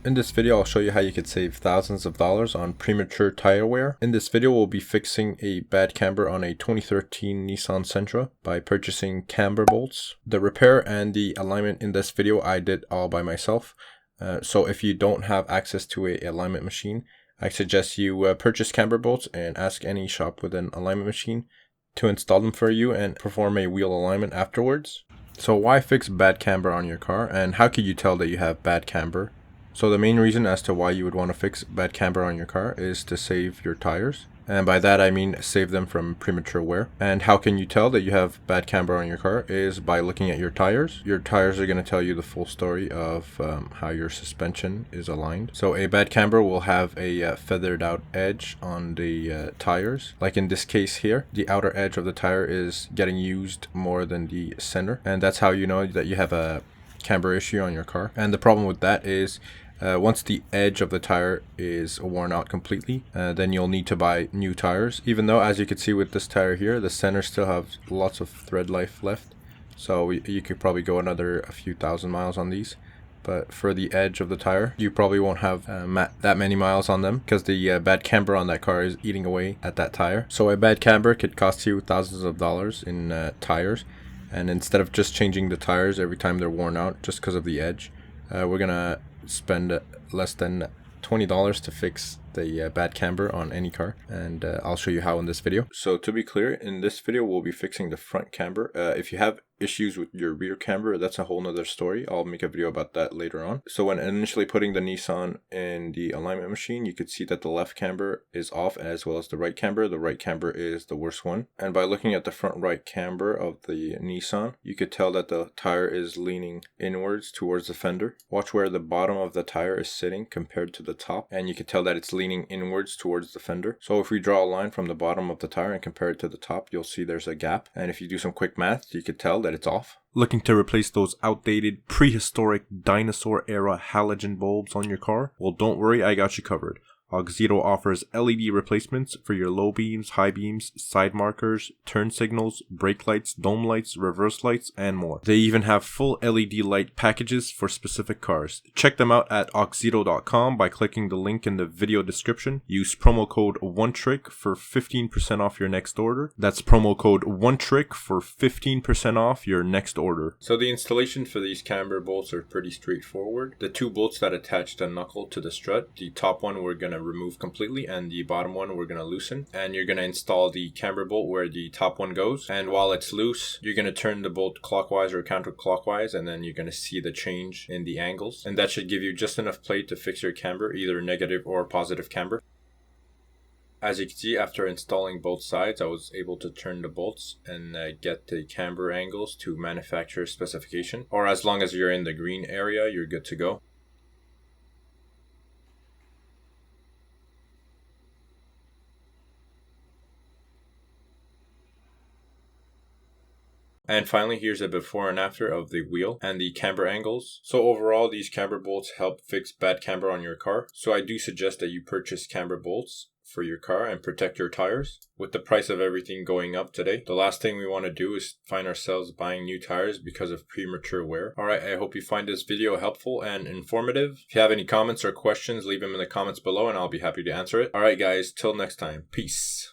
In this video, I'll show you how you could save thousands of dollars on premature tire wear. In this video, we'll be fixing a bad camber on a 2013 Nissan Sentra by purchasing camber bolts. The repair and the alignment in this video I did all by myself. So if you don't have access to a alignment machine, I suggest you purchase camber bolts and ask any shop with an alignment machine to install them for you and perform a wheel alignment afterwards. So why fix bad camber on your car, and how could you tell that you have bad camber? So the main reason as to why you would want to fix bad camber on your car is to save your tires. And by that I mean save them from premature wear. And how can you tell that you have bad camber on your car is by looking at your tires. Your tires are going to tell you the full story of how your suspension is aligned. So a bad camber will have a feathered out edge on the tires. Like in this case here, the outer edge of the tire is getting used more than the center. And that's how you know that you have a camber issue on your car. And the problem with that is once the edge of the tire is worn out completely, then you'll need to buy new tires. Even though, as you can see with this tire here, the center still has lots of thread life left. So you could probably go a few thousand miles on these. But for the edge of the tire, you probably won't have that many miles on them because the bad camber on that car is eating away at that tire. So a bad camber could cost you thousands of dollars in tires. And instead of just changing the tires every time they're worn out just because of the edge, we're going to spend less than $20 to fix the bad camber on any car, and I'll show you how in this video. So to be clear, in this video we'll be fixing the front camber. If you have issues with your rear camber, that's a whole nother story. I'll make a video about that later on. So when initially putting the Nissan in the alignment machine, you could see that the left camber is off as well as the right camber. The right camber is the worst one, and by looking at the front right camber of the Nissan, you could tell that the tire is leaning inwards towards the fender. Watch where the bottom of the tire is sitting compared to the top, and you could tell that it's leaning inwards towards the fender. So if we draw a line from the bottom of the tire and compare it to the top, you'll see there's a gap, and if you do some quick math, you could tell that it's off. Looking to replace those outdated prehistoric dinosaur era halogen bulbs on your car? Well, don't worry, I got you covered. Auxito offers LED replacements for your low beams, high beams, side markers, turn signals, brake lights, dome lights, reverse lights, and more. They even have full LED light packages for specific cars. Check them out at auxito.com by clicking the link in the video description. Use promo code ONETRICK for 15% off your next order. That's promo code ONETRICK for 15% off your next order. So the installation for these camber bolts are pretty straightforward. The two bolts that attach the knuckle to the strut, the top one we're going to remove completely and the bottom one we're going to loosen, and you're going to install the camber bolt where the top one goes, and while it's loose you're going to turn the bolt clockwise or counterclockwise, and then you're going to see the change in the angles, and that should give you just enough play to fix your camber, either negative or positive camber. As you can see, after installing both sides, I was able to turn the bolts and get the camber angles to manufacturer specification, or as long as you're in the green area you're good to go. And finally, here's a before and after of the wheel and the camber angles. So overall, these camber bolts help fix bad camber on your car. So I do suggest that you purchase camber bolts for your car and protect your tires. With the price of everything going up today, the last thing we want to do is find ourselves buying new tires because of premature wear. Alright, I hope you find this video helpful and informative. If you have any comments or questions, leave them in the comments below and I'll be happy to answer it. Alright guys, till next time. Peace.